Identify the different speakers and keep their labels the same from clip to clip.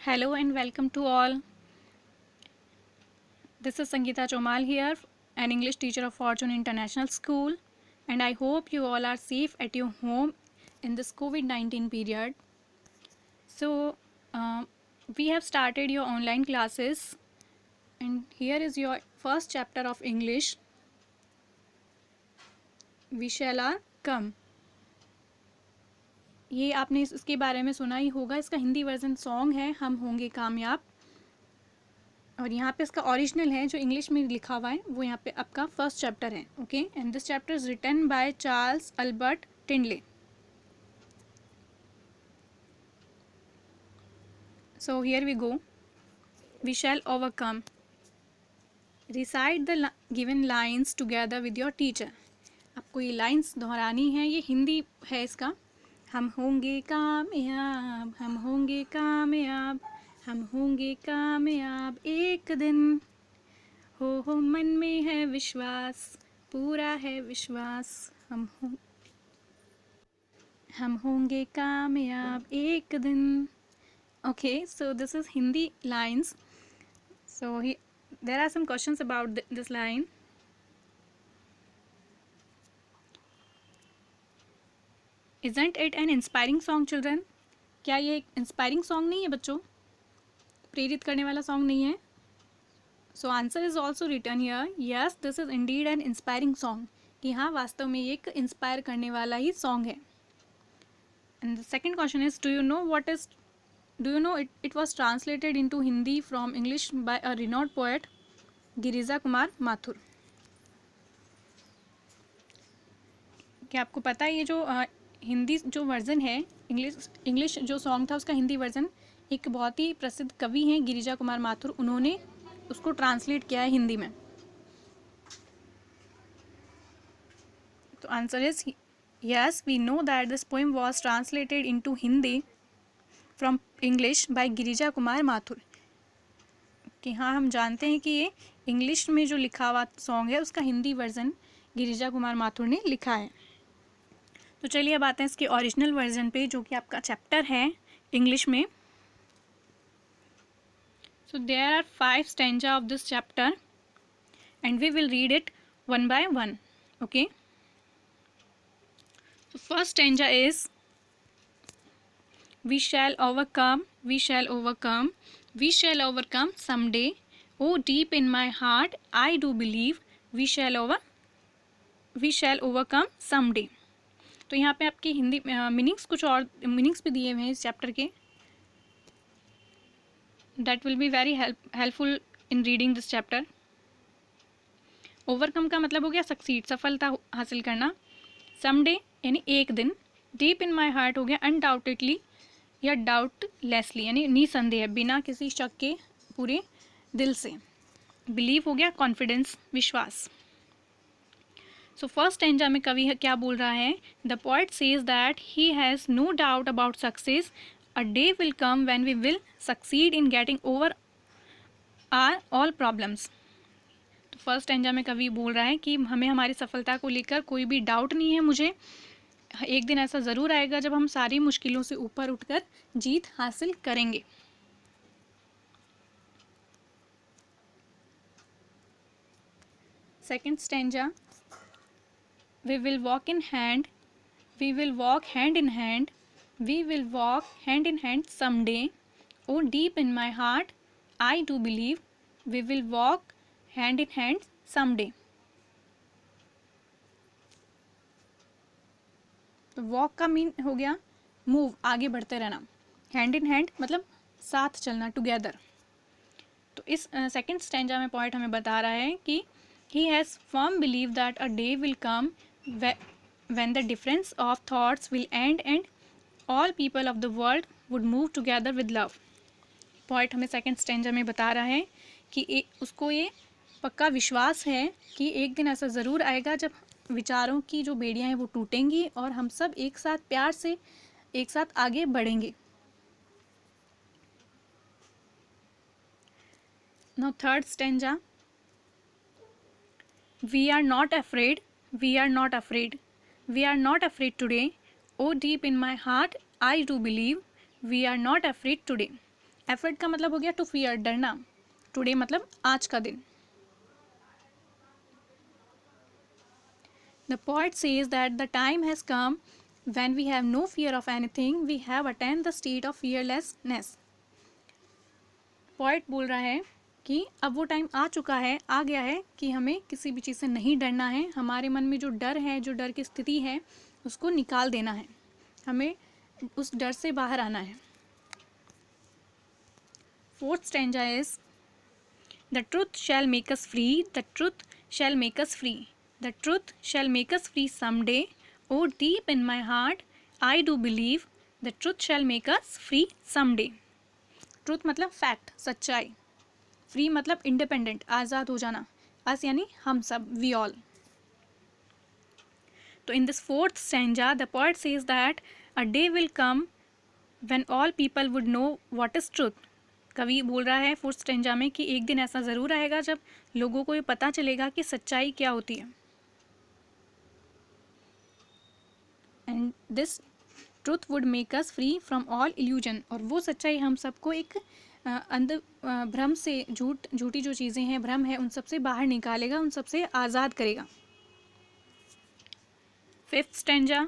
Speaker 1: Hello and welcome to all. This is Sangeeta Chomal here, an English teacher of Fortune International School, and I hope you all are safe at your home in this COVID-19 period. So, we have started your online classes, and here is your first chapter of English. We shall are come. ये आपने इसके बारे में सुना ही होगा. इसका Hindi version song है हम होंगे कामयाब, और यहाँ पे इसका ओरिजिनल है जो इंग्लिश में लिखा हुआ है वो यहाँ पे आपका फर्स्ट चैप्टर है. Okay, and this chapter is written by Charles Albert Tindley. So here we go. We shall overcome. Recite the given lines together with your teacher. आपको ये लाइन्स दोहरानी है. ये हिंदी है इसका. हम होंगे कामयाब, हम होंगे कामयाब, हम होंगे कामयाब एक दिन. हो मन में है विश्वास, पूरा है विश्वास. हम होंगे कामयाब एक दिन. Okay, so this is Hindi lines. So there are some questions about this line. Isn't it an inspiring song, children? क्या ये एक इंस्पायरिंग सॉन्ग नहीं है बच्चों? प्रेरित करने वाला सॉन्ग नहीं है? So answer is also written here. Yes, this is Indeed N inspiring song. कि हाँ, वास्तव में ये एक इंस्पायर करने वाला ही सॉन्ग है. And the second question is, do you know it was translated in to Hindi from English by a renowned poet Girija Kumar Mathur. क्या आपको पता है ये जो हिंदी जो वर्ज़न है, इंग्लिश जो सॉन्ग था उसका हिंदी वर्ज़न एक बहुत ही प्रसिद्ध कवि हैं गिरिजा कुमार माथुर, उन्होंने उसको ट्रांसलेट किया है हिंदी में. तो answer is yes, we know that this poem was translated into Hindi from English by Girija Kumar Mathur. कि हाँ, हम जानते हैं कि ये इंग्लिश में जो लिखा हुआ सॉन्ग है उसका हिंदी वर्ज़न गिरिजा कुमार माथुर ने लिखा है. तो चलिए अब आते हैं इसके ओरिजिनल वर्जन पे जो कि आपका चैप्टर है इंग्लिश में. So there are 5 stanza of this chapter and we will read it one by one. Okay, so first stanza is, we shall overcome, we shall overcome, we shall overcome someday. Oh, deep in my heart I do believe we shall overcome someday. तो यहाँ पे आपकी Hindi meanings कुछ और meanings भी दिए हुए हैं इस चैप्टर के. That will be very helpful in reading this chapter. Overcome का मतलब हो गया सक्सीड, सफलता हासिल करना. समडे यानी एक दिन. डीप इन माई हार्ट हो गया अनडाउटेडली या डाउटलेसली यानी निसंदेह, बिना किसी शक के, पूरे दिल से. बिलीव हो गया कॉन्फिडेंस, विश्वास. सो फर्स्ट स्टैंजा में कवि क्या बोल रहा है? The poet says that he has no doubt about success. A day will come when we will succeed in getting over are all problems. तो फर्स्ट स्टैंजा में कवि बोल रहा है कि हमें हमारी सफलता को लेकर कोई भी डाउट नहीं है मुझे. एक दिन ऐसा ज़रूर आएगा जब हम सारी मुश्किलों से ऊपर उठकर जीत हासिल करेंगे. Second stanza, we will walk in hand, we will walk hand in hand, we will walk hand in hand someday. Oh, deep in my heart I do believe we will walk hand in hand someday. तो walk का mean हो गया move, आगे बढ़ते रहना. Hand in hand मतलब साथ चलना, टुगेदर. तो इस सेकेंड स्टैंजा में पॉइंट हमें बता रहा है कि he has firm belief that a day will come when the difference of thoughts will end and all people of the world would move together with love. Point हमें second stanza में बता रहा है कि उसको ये पक्का विश्वास है कि एक दिन ऐसा ज़रूर आएगा जब विचारों की जो बेड़ियाँ हैं वो टूटेंगी और हम सब एक साथ प्यार से एक साथ आगे बढ़ेंगे. Now third stanza, we are not afraid, we are not afraid, we are not afraid today. Oh, deep in my heart I do believe we are not afraid today. Effort का मतलब हो गया टू फियर, डरना। Today मतलब आज का दिन। The poet says that the time has come when we have no fear of anything, we have attained the state of fearlessness. Poet बोल रहा है कि अब वो टाइम आ चुका है, आ गया है कि हमें किसी भी चीज़ से नहीं डरना है। हमारे मन में जो डर है, जो डर की स्थिति है, उसको निकाल देना है। हमें उस डर से बाहर आना है। Fourth stanza is the truth shell make us free, the truth shell make us free, the truth shell make us free someday, O deep in my heart I do believe the truth shell make us free someday. Truth मतलब fact, सच्चाई। Free मतलब independent, आज़ाद हो जाना। अस यानी हम सब, we all. तो in this fourth stanza the poet says that a day will come when all people would know what is truth. कवि बोल रहा है फोर्थ स्टैंजा में कि एक दिन ऐसा ज़रूर आएगा जब लोगों को ये पता चलेगा कि सच्चाई क्या होती है। And this truth would make us free from all illusion. और वो सच्चाई हम सबको एक अंध भ्रम से, झूठी जो चीज़ें हैं, भ्रम है, उन सबसे बाहर निकालेगा, उन सबसे आज़ाद करेगा। Fifth stanza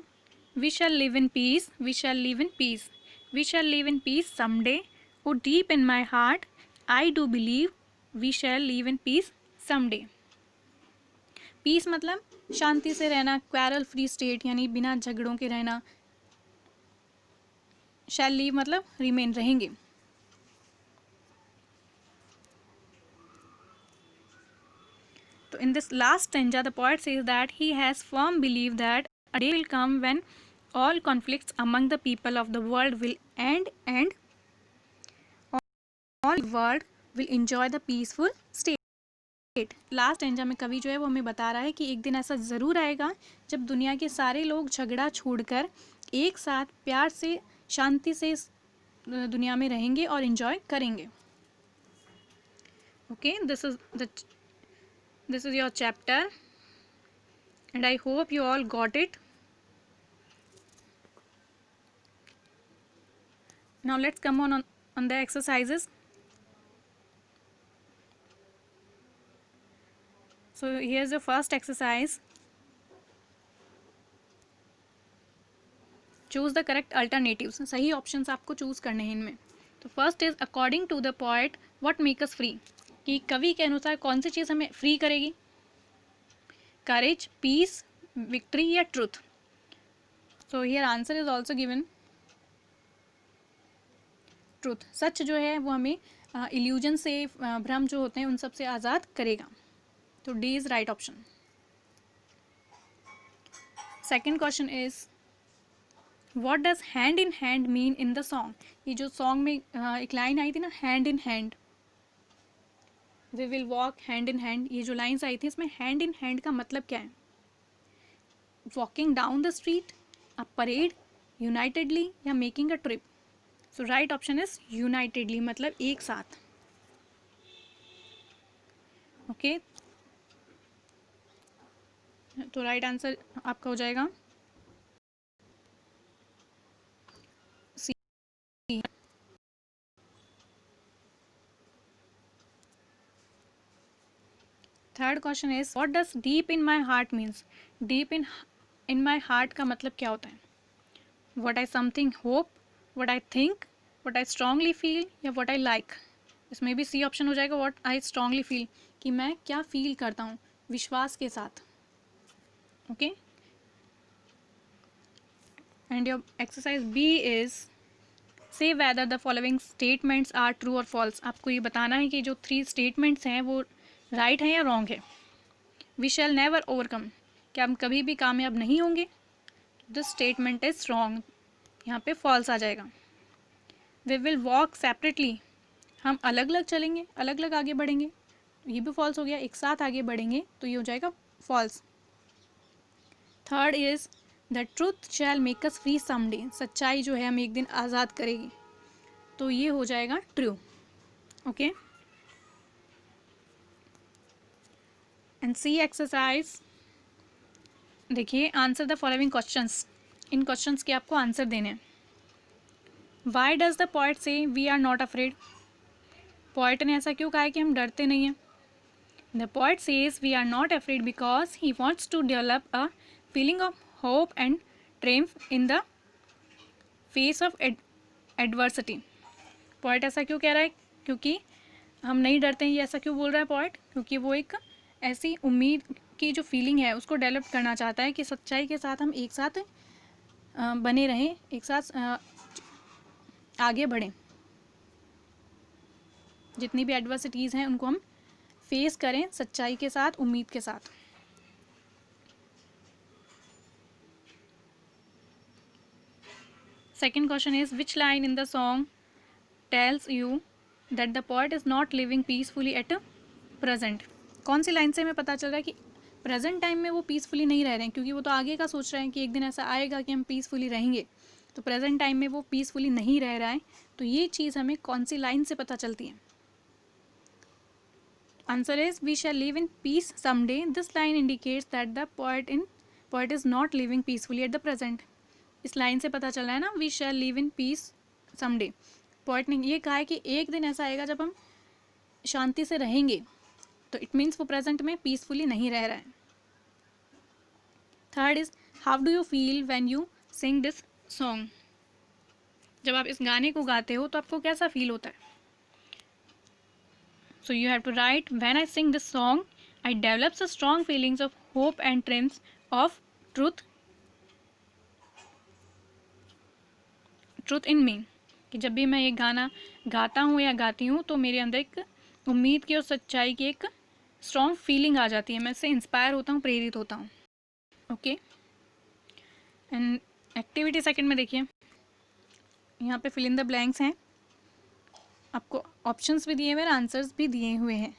Speaker 1: we shall live in peace, we shall live in peace, we shall live in peace someday, O deep in my heart I do believe we shall live in peace someday. Piece मतलब शांति से रहना, quarrel free state यानी बिना झगड़ों के रहना। शैल live मतलब remain, रहेंगे। तो in this last stanza the poet says that he has firm belief that a day will come when all conflicts among the people of the world will end and all the world will enjoy the peaceful state. Last stanza में कवि जो है वो हमें बता रहा है कि एक दिन ऐसा ज़रूर आएगा जब दुनिया के सारे लोग झगड़ा छोड़कर एक साथ प्यार से, शांति से इस दुनिया में रहेंगे और एंजॉय करेंगे। Okay, this is your chapter and I hope you all got it. Now let's come on the exercises. So here's the first exercise. Choose the correct alternatives. सही options आपको choose करने हैं इनमें। तो first is according to the poet what make us free, कि कवि के अनुसार कौन सी चीज़ हमें फ्री करेगी। करेज, पीस, विक्ट्री या truth. So here answer is also given truth. सच जो है वो हमें इल्यूजन से, भ्रम जो होते हैं उन सब से आज़ाद करेगा। तो D is right option. Second question is what does hand in hand mean in the song. ये जो सॉन्ग में एक लाइन आई थी ना, hand in hand, we will walk hand in hand, ये जो लाइन्स आई थी इसमें हैंड इन हैंड का मतलब क्या है। Walking down the street, a parade, unitedly या making a trip. So right option is unitedly, मतलब एक साथ। ओके, तो राइट आंसर आपका हो जाएगा C. Third question is what does deep in my heart means. Deep in my heart का मतलब क्या होता है। What I something hope, what I think, what I strongly feel या व्हाट आई लाइक। इसमें भी सी ऑप्शन हो जाएगा, व्हाट आई स्ट्रांगली फील, कि मैं क्या फील करता हूँ विश्वास के साथ। Okay, and your exercise B is say whether the following statements are true और फॉल्स। आपको ये बताना है कि जो 3 स्टेटमेंट्स हैं वो राइट हैं या रॉन्ग है। वी शैल नेवर ओवरकम, क्या हम कभी भी कामयाब नहीं होंगे। दिस स्टेटमेंट इज रॉन्ग, यहाँ पे फॉल्स आ जाएगा। वी विल वॉक सेपरेटली, हम अलग अलग चलेंगे, अलग अलग आगे बढ़ेंगे, ये भी फॉल्स हो गया। एक साथ आगे बढ़ेंगे तो ये हो जाएगा false. Third is the truth shell make us free someday, सच्चाई जो है हमें एक दिन आज़ाद करेगी, तो ये हो जाएगा true. Okay, and C exercise. देखिए, आंसर द फॉलोइंग क्वेश्चंस। इन क्वेश्चंस के आपको आंसर देने हैं। Why does the poet say we are not afraid? Poet ने ऐसा क्यों कहा है कि हम डरते नहीं हैं? The poet says we are not afraid because he wants to develop a feeling of hope and triumph in the face of adversity. Poet ऐसा क्यों कह रहा है? क्योंकि हम नहीं डरते हैं, ये ऐसा क्यों बोल रहा है पोइट? क्योंकि वो एक ऐसी उम्मीद की जो फीलिंग है उसको डेवलप करना चाहता है कि सच्चाई के साथ हम एक साथ बने रहें, एक साथ आगे बढ़ें. जितनी भी एडवर्सिटीज़ हैं उनको हम फेस करें सच्चाई के साथ, उम्मीद के साथ. Second question is which line in the song tells you that the poet is not living peacefully at present? कौन सी लाइन से हमें पता चल रहा है कि प्रेजेंट टाइम में वो पीसफुली नहीं रह रहे हैं? क्योंकि वो तो आगे का सोच रहे हैं कि एक दिन ऐसा आएगा कि हम पीसफुली रहेंगे, तो प्रेजेंट टाइम में वो पीसफुली नहीं रह रहा है. तो ये चीज़ हमें कौन सी लाइन से पता चलती है? Answer is we shall live in peace someday. This line indicates that the poet is not living peacefully at the present. इस लाइन से पता चल रहा है ना, we shall live in peace someday. Poet ने ये कहा है कि एक दिन ऐसा आएगा जब हम शांति से रहेंगे, तो इट मीन्स वो प्रेजेंट में पीसफुली नहीं रह रहा है. Third is how do you feel when you sing this song? जब आप इस गाने को गाते हो तो आपको कैसा फील होता है? So you have to write when I sing this song I develops a strong feelings of hope and trims of truth in me. कि जब भी मैं ये गाना गाता हूँ या गाती हूँ तो मेरे अंदर एक उम्मीद की और सच्चाई की एक स्ट्रॉन्ग फीलिंग आ जाती है, मैं इससे इंस्पायर होता हूँ, प्रेरित होता हूँ. ओके. एंड एक्टिविटी सेकंड में देखिए, यहाँ पे फिल इन द ब्लैंक्स हैं. आपको ऑप्शंस भी दिए हुए हैं, आंसर्स भी दिए हुए हैं.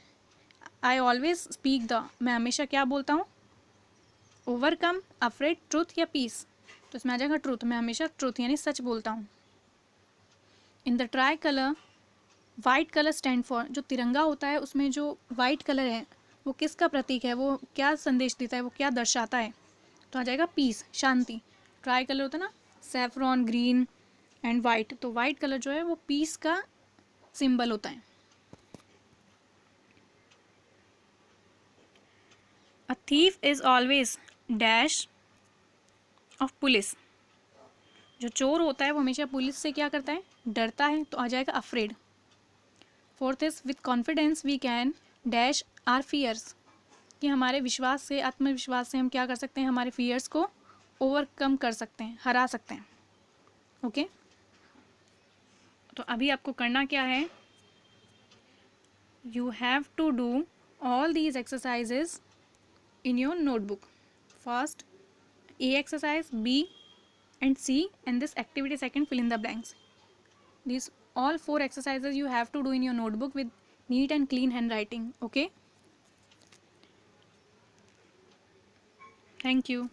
Speaker 1: आई ऑलवेज स्पीक द, मैं हमेशा क्या बोलता हूँ? ओवरकम, अफ्रेड, ट्रूथ या पीस? तो इसमें आ जाएगा ट्रूथ. मैं हमेशा ट्रूथ यानी सच बोलता हूँ. In the try colour white colour stand for, जो तिरंगा होता है उसमें जो वाइट कलर है वो किसका प्रतीक है? वो क्या संदेश देता है? वो क्या दर्शाता है? तो आ जाएगा पीस, शांति. ट्राई कलर होता है ना, सैफरॉन, ग्रीन एंड वाइट, तो वाइट कलर जो है वो पीस का सिंबल होता है. A thief is always dash of police. जो चोर होता है वो हमेशा पुलिस से क्या करता है? डरता है. तो आ जाएगा afraid. Fourth is with confidence we can dash are fears. कि हमारे विश्वास से, आत्मविश्वास से हम क्या कर सकते हैं? हमारे फियर्स को ओवरकम कर सकते हैं, हरा सकते हैं. ओके. तो अभी आपको करना क्या है? You have to do all these exercises in your notebook. First A exercise, B and C, and this activity second fill in the blanks. These all 4 exercises you have to do in your notebook with neat and clean handwriting. Okay, thank you.